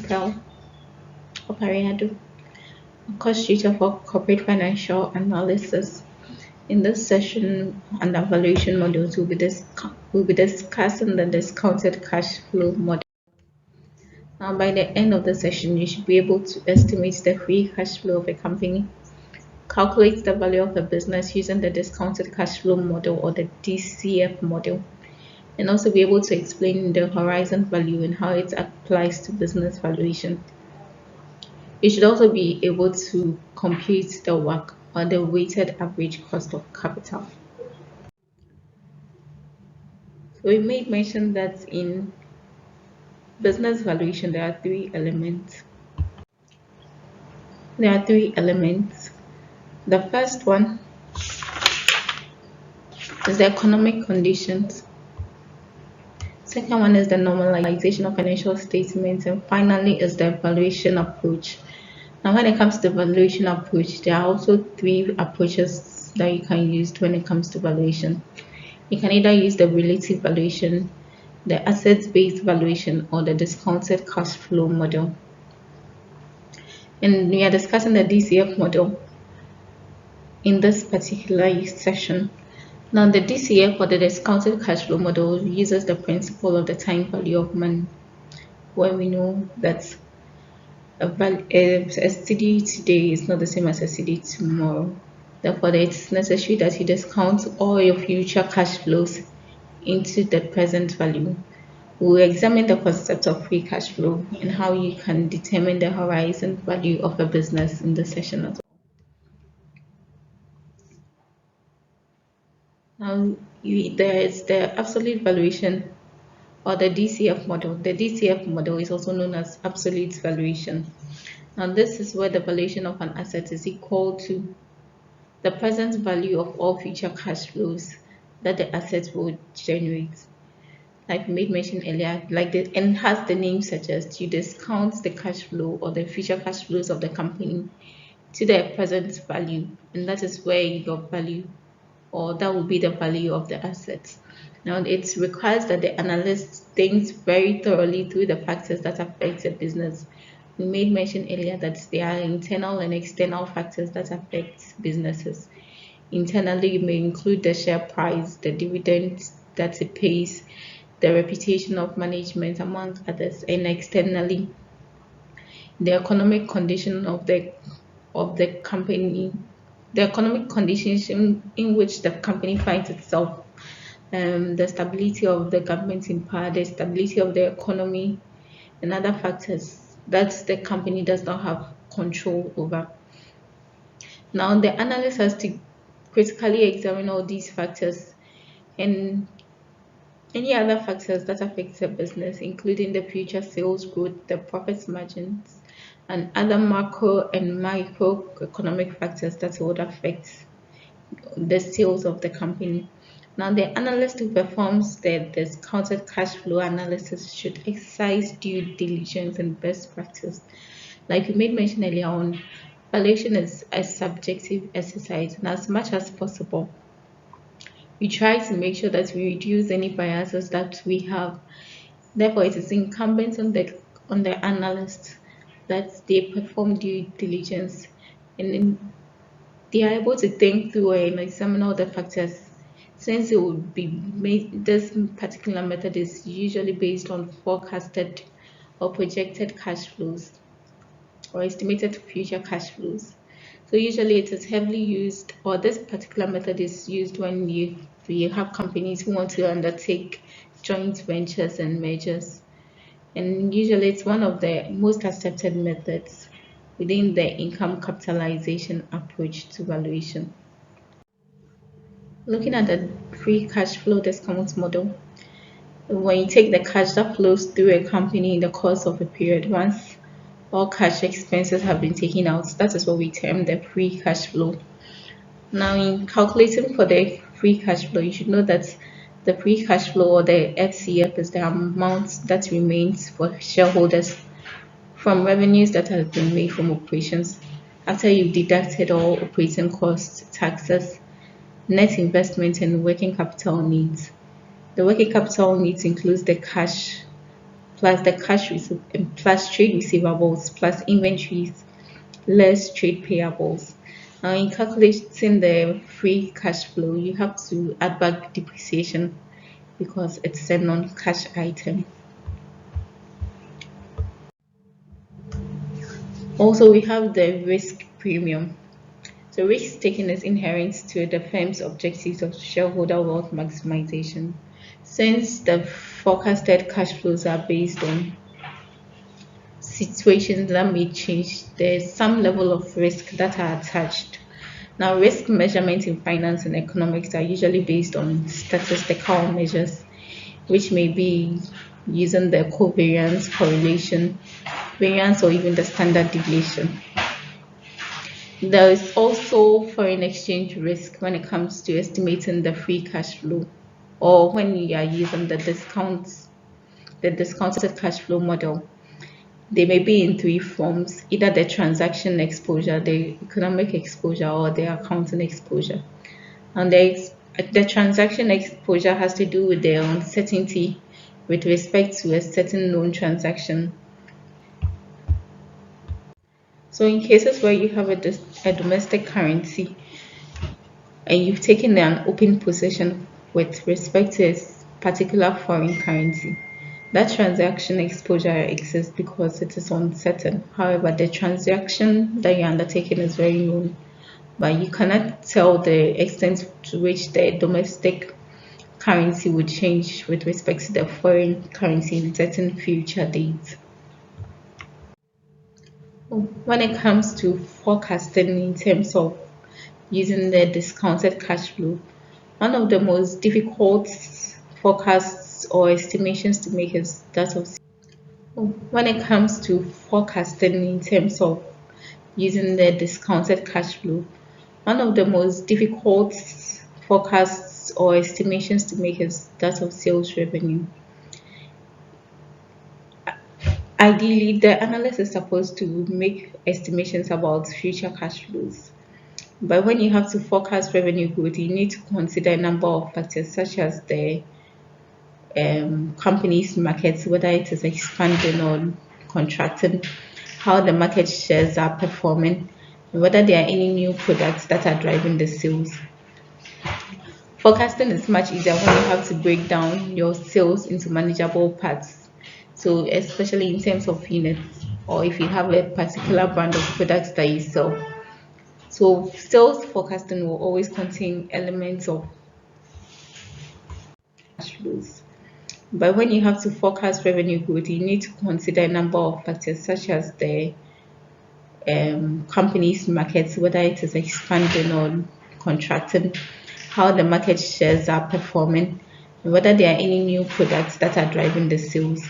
Pell Opariado, a course tutor for corporate financial analysis. In this session on the valuation models, we'll be discussing the discounted cash flow model. Now, by the end of the session, you should be able to estimate the free cash flow of a company, calculate the value of a business using the discounted cash flow model or the DCF model, and also be able to explain the horizon value and how it applies to business valuation. You should also be able to compute the WACC or the weighted average cost of capital. So we made mention that in business valuation there are three elements. The first one is the economic conditions. Second one is the normalization of financial statements, and finally is the valuation approach. Now, when it comes to the valuation approach, there are also three approaches that you can use when it comes to valuation. You can either use the relative valuation, the assets-based valuation, or the discounted cash flow model. And we are discussing the DCF model in this particular session. Now, the DCF or the discounted cash flow model uses the principle of the time value of money, where we know that a CD today is not the same as a CD tomorrow. Therefore, it's necessary that you discount all your future cash flows into the present value. We'll examine the concept of free cash flow and how you can determine the horizon value of a business in this session as well. Now, there is the absolute valuation or the DCF model. The DCF model is also known as absolute valuation. Now, this is where the valuation of an asset is equal to the present value of all future cash flows that the asset will generate. Like we made mention earlier, and has the name such as you discount the cash flow or the future cash flows of the company to their present value, and that is where your value, or that will be the value of the assets. Now, it requires that the analyst thinks very thoroughly through the factors that affect the business. We made mention earlier that there are internal and external factors that affect businesses. Internally, you may include the share price, the dividends that it pays, the reputation of management, among others, and externally, the economic condition of the company, the economic conditions in which the company finds itself, the stability of the government in power, the stability of the economy, and other factors that the company does not have control over. Now, the analyst has to critically examine all these factors and any other factors that affect the business, including the future sales growth, the profit margins, and other macro and microeconomic factors that would affect the sales of the company. Now, the analyst who performs the discounted cash flow analysis should exercise due diligence and best practice. Like we made mention earlier on, valuation is a subjective exercise, and as much as possible, we try to make sure that we reduce any biases that we have. Therefore, it is incumbent on the analyst that they perform due diligence and they are able to think through and examine all the factors, since it would be made, this particular method is usually based on forecasted or projected cash flows or estimated future cash flows. So usually it is heavily used, or this particular method is used when you have companies who want to undertake joint ventures and mergers. And usually it's one of the most accepted methods within the income capitalization approach to valuation. Looking at the free cash flow discount model, when you take the cash that flows through a company in the course of a period, once all cash expenses have been taken out, that is what we term the free cash flow. Now, in calculating for the free cash flow, you should know that the free cash flow or the FCF is the amount that remains for shareholders from revenues that have been made from operations after you've deducted all operating costs, taxes, net investment, and working capital needs. The working capital needs includes the cash plus the plus trade receivables plus inventories less trade payables. Now, in calculating the free cash flow, you have to add back depreciation because it's a non-cash item. Also, we have the risk premium. So, risk taking is inherent to the firm's objectives of shareholder wealth maximization. Since the forecasted cash flows are based on situations that may change, there's some level of risk that are attached. Now, risk measurement in finance and economics are usually based on statistical measures, which may be using the covariance, correlation, variance, or even the standard deviation. There is also foreign exchange risk when it comes to estimating the free cash flow, or when you are using the discounted cash flow model. They may be in three forms: either the transaction exposure, the economic exposure, or the accounting exposure. And the transaction exposure has to do with the uncertainty with respect to a certain known transaction. So, in cases where you have a domestic currency and you've taken an open position with respect to a particular foreign currency, that transaction exposure exists because it is uncertain. However, the transaction that you're undertaking is very known, but you cannot tell the extent to which the domestic currency would change with respect to the foreign currency in certain future dates. When it comes to forecasting in terms of using the discounted cash flow, one of the most difficult forecasts or estimations to make is that of when it comes to forecasting in terms of using the discounted cash flow, one of the most difficult forecasts or estimations to make is that of sales revenue. Ideally, the analyst is supposed to make estimations about future cash flows. But when you have to forecast revenue growth, you need to consider a number of factors such as the company's markets, whether it is expanding or contracting, how the market shares are performing, and whether there are any new products that are driving the sales. Forecasting is much easier when you have to break down your sales into manageable parts. So, especially in terms of units, or if you have a particular brand of products that you sell. So, sales forecasting will always contain elements of cash flows. But when you have to forecast revenue growth, you need to consider a number of factors such as the company's markets, whether it is expanding or contracting, how the market shares are performing, and whether there are any new products that are driving the sales.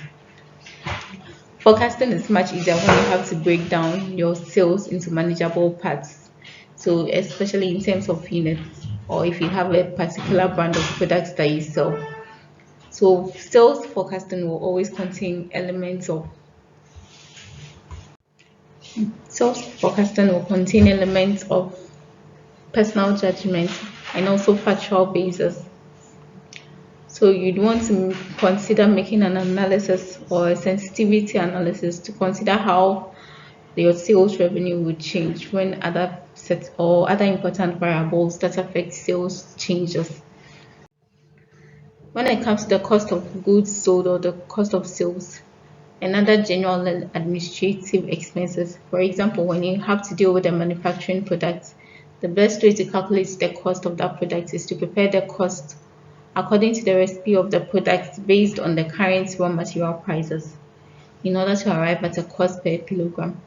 Forecasting is much easier when you have to break down your sales into manageable parts. So, especially in terms of units, or if you have a particular brand of products that you sell. So, sales forecasting will always contain elements of sales forecasting will contain elements of personal judgment and also factual basis. So you'd want to consider making an analysis or a sensitivity analysis to consider how your sales revenue would change when other set or other important variables that affect sales changes. When it comes to the cost of goods sold or the cost of sales, and other general and administrative expenses. For example, when you have to deal with a manufacturing product, the best way to calculate the cost of that product is to prepare the cost according to the recipe of the product based on the current raw material prices in order to arrive at a cost per kilogram.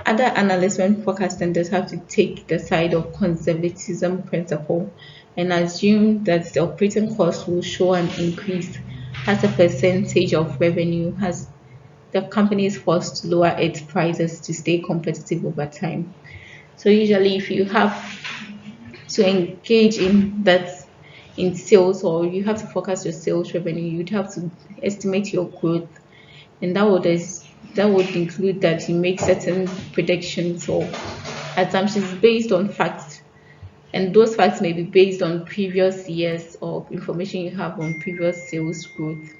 Other analysts, when forecasting this, have to take the side of conservatism principle and assume that the operating cost will show an increase as a percentage of revenue as the company is forced to lower its prices to stay competitive over time. So usually if you have to engage in that in sales, or you have to focus your sales revenue, you'd have to estimate your growth, and that would include that you make certain predictions or assumptions based on facts, and those facts may be based on previous years or information you have on previous sales growth.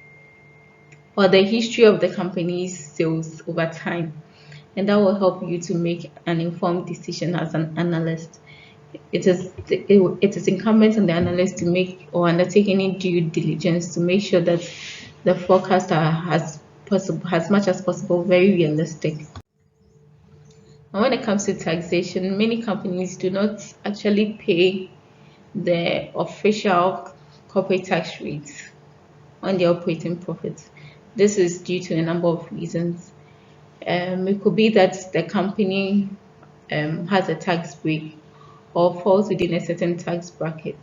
or the history of the company's sales over time, and that will help you to make an informed decision as an analyst. It is incumbent on the analyst to make or undertake any due diligence to make sure that the forecasts are as much as possible very realistic. And when it comes to taxation, many companies do not actually pay the official corporate tax rates on their operating profits. This is due to a number of reasons. It could be that the company has a tax break or falls within a certain tax bracket.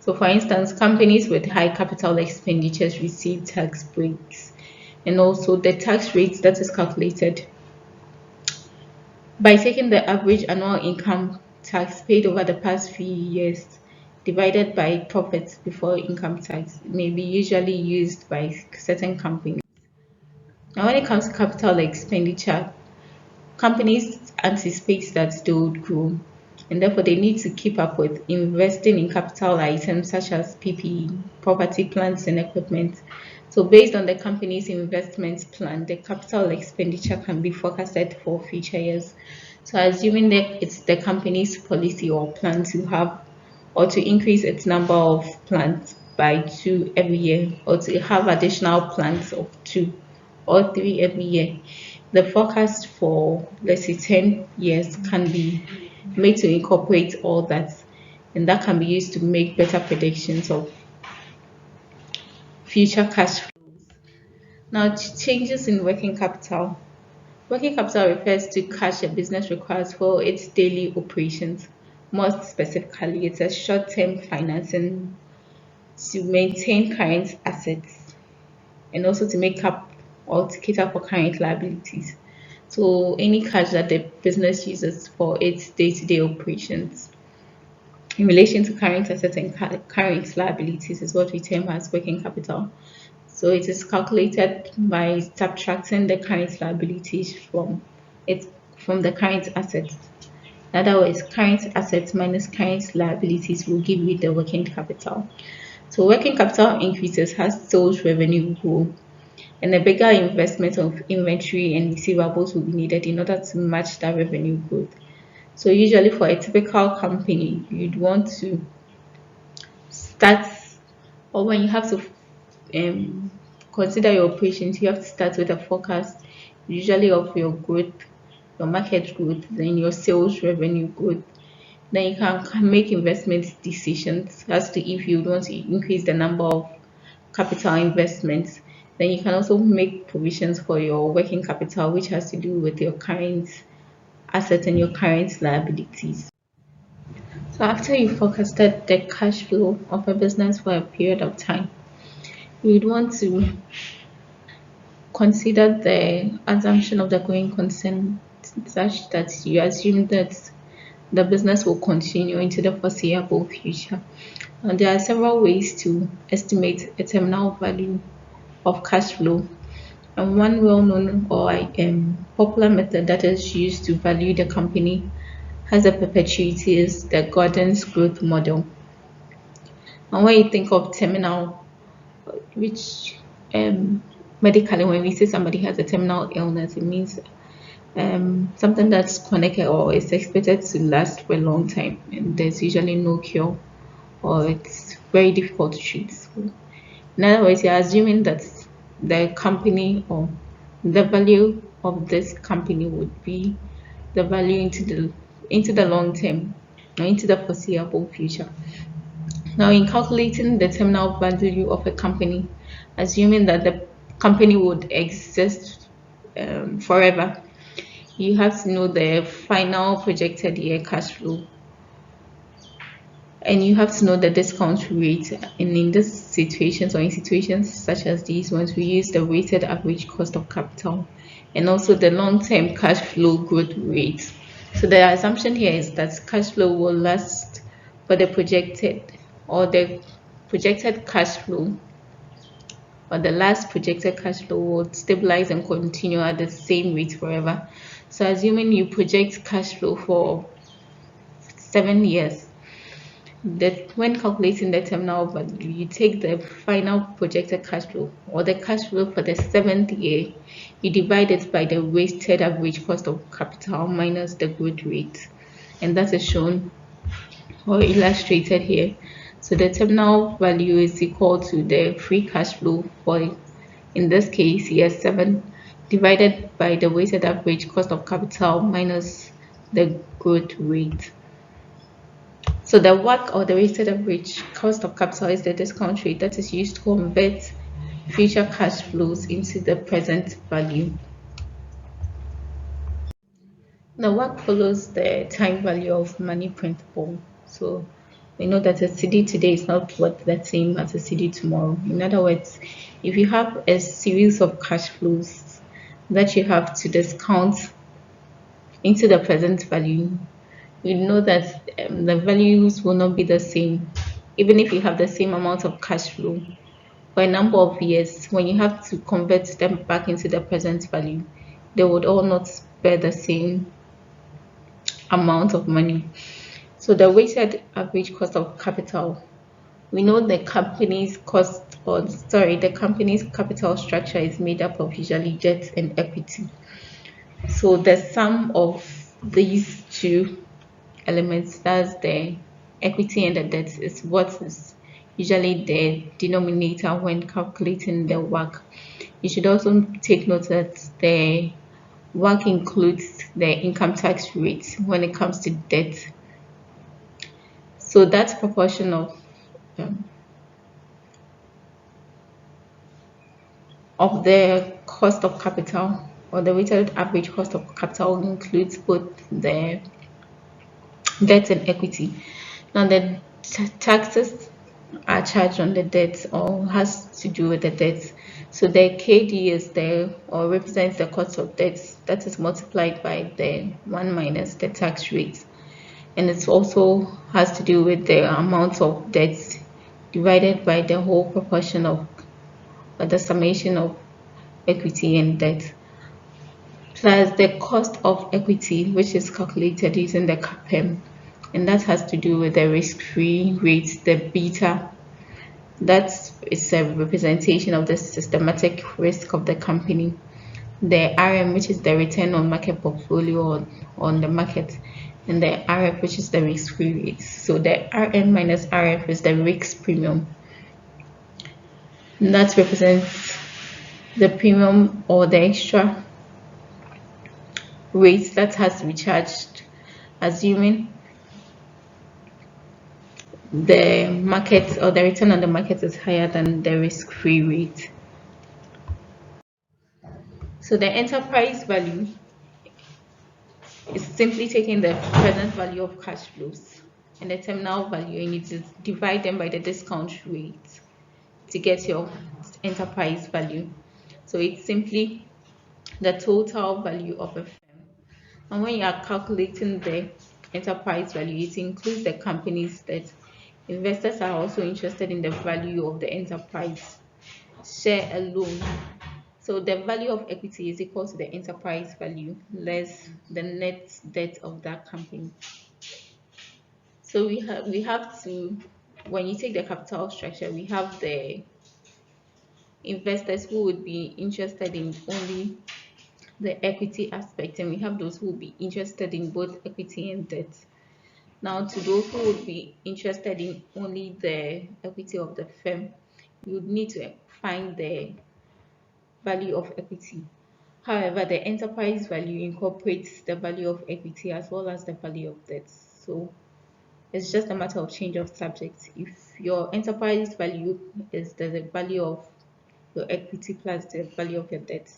So, for instance, companies with high capital expenditures receive tax breaks, and also the tax rate that is calculated by taking the average annual income tax paid over the past few years divided by profits before income tax may be usually used by certain companies. Now, when it comes to capital expenditure, companies anticipate that they would grow, and therefore they need to keep up with investing in capital items such as PPE, property, plants, and equipment. So, based on the company's investment plan, the capital expenditure can be forecasted for future years. So, assuming that it's the company's policy or plan to have or to increase its number of plants by two every year, or to have additional plants of two or three every year, the forecast for let's say 10 years can be made to incorporate all that, and that can be used to make better predictions of future cash flow. Now, changes in working capital. Working capital refers to cash a business requires for its daily operations. More specifically, it's a short-term financing to maintain current assets and also to make up or to cater for current liabilities. So any cash that the business uses for its day-to-day operations in relation to current assets and current liabilities is what we term as working capital. So it is calculated by subtracting the current liabilities from the current assets. In other words, current assets minus current liabilities will give you the working capital. So working capital increases as sales revenue grow, and a bigger investment of inventory and receivables will be needed in order to match that revenue growth. So usually for a typical company, you'd want to start, or when you have to consider your operations, you have to start with a forecast usually of your growth, your market growth, then your sales revenue growth. Then you can make investment decisions as to if you want to increase the number of capital investments. Then you can also make provisions for your working capital, which has to do with your current assets and your current liabilities. So after you forecasted the cash flow of a business for a period of time, you would want to consider the assumption of the going concern such that you assume that the business will continue into the foreseeable future. And there are several ways to estimate a terminal value of cash flow. And one well-known or popular method that is used to value the company as a perpetuity is the Gordon's growth model. And when you think of terminal, which medically, when we say somebody has a terminal illness, it means something that's chronic or is expected to last for a long time, and there's usually no cure or it's very difficult to treat. So, in other words, you're assuming that the company or the value of this company would be the value into the long term or into the foreseeable future. Now, in calculating the terminal value of a company, assuming that the company would exist forever, you have to know the final projected year cash flow, and you have to know the discount rate. And in these situations or in situations such as these ones, we use the weighted average cost of capital and also the long-term cash flow growth rate. So the assumption here is that cash flow will last for the projected cash flow, or the last projected cash flow will stabilize and continue at the same rate forever. So assuming you project cash flow for 7 years, that when calculating the terminal value, you take the final projected cash flow or the cash flow for the 7th year, you divide it by the weighted average cost of capital minus the growth rate, and that is shown or illustrated here. So the terminal value is equal to the free cash flow for, in this case, year 7, divided by the weighted average cost of capital minus the growth rate. So the WACC or the weighted average cost of capital is the discount rate that is used to convert future cash flows into the present value. The WACC follows the time value of money printable. So we know that a CD today is not worth the same as a CD tomorrow. In other words, if you have a series of cash flows that you have to discount into the present value, you know that the values will not be the same. Even if you have the same amount of cash flow for a number of years, when you have to convert them back into the present value, they would all not bear the same amount of money. So the weighted average cost of capital, we know the company's the company's capital structure is made up of usually debt and equity. So the sum of these two elements, that's the equity and the debt, is what is usually the denominator when calculating the WACC. You should also take note that the WACC includes the income tax rate when it comes to debt. So that proportion of the cost of capital or the weighted average cost of capital includes both the debt and equity. Now the taxes are charged on the debt or has to do with the debt. So the KD is there or represents the cost of debt that is multiplied by the 1 minus the tax rate. And it also has to do with the amount of debt divided by the whole proportion of the summation of equity and debt, plus the cost of equity, which is calculated using the CAPM, and that has to do with the risk-free rate, the beta. That is a representation of the systematic risk of the company. The RM, which is the return on market portfolio on the market, and the RF, which is the risk-free rate. So the RM minus RF is the risk premium. And that represents the premium or the extra rate that has to be charged, assuming the market or the return on the market is higher than the risk-free rate. So the enterprise value is simply taking the present value of cash flows and the terminal value, and you need to divide them by the discount rate to get your enterprise value. So it's simply the total value of a firm. And when you are calculating the enterprise value, it includes the company's debt. Investors are also interested in the value of the enterprise share alone. So the value of equity is equal to the enterprise value less the net debt of that company. So we have to, when you take the capital structure, we have the investors who would be interested in only the equity aspect, and we have those who will be interested in both equity and debt. Now, to those who would be interested in only the equity of the firm, you would need to find the value of equity. However, the enterprise value incorporates the value of equity as well as the value of debt. So it's just a matter of change of subject. If your enterprise value is the value of your equity plus the value of your debt,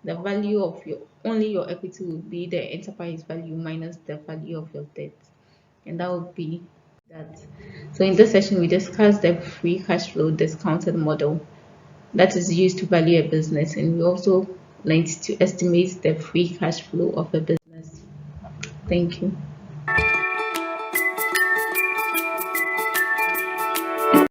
the value of your equity will be the enterprise value minus the value of your debt, and that would be that. So in this session we discussed the free cash flow discounted model that is used to value a business, and we also learned to estimate the free cash flow of a business. Thank you.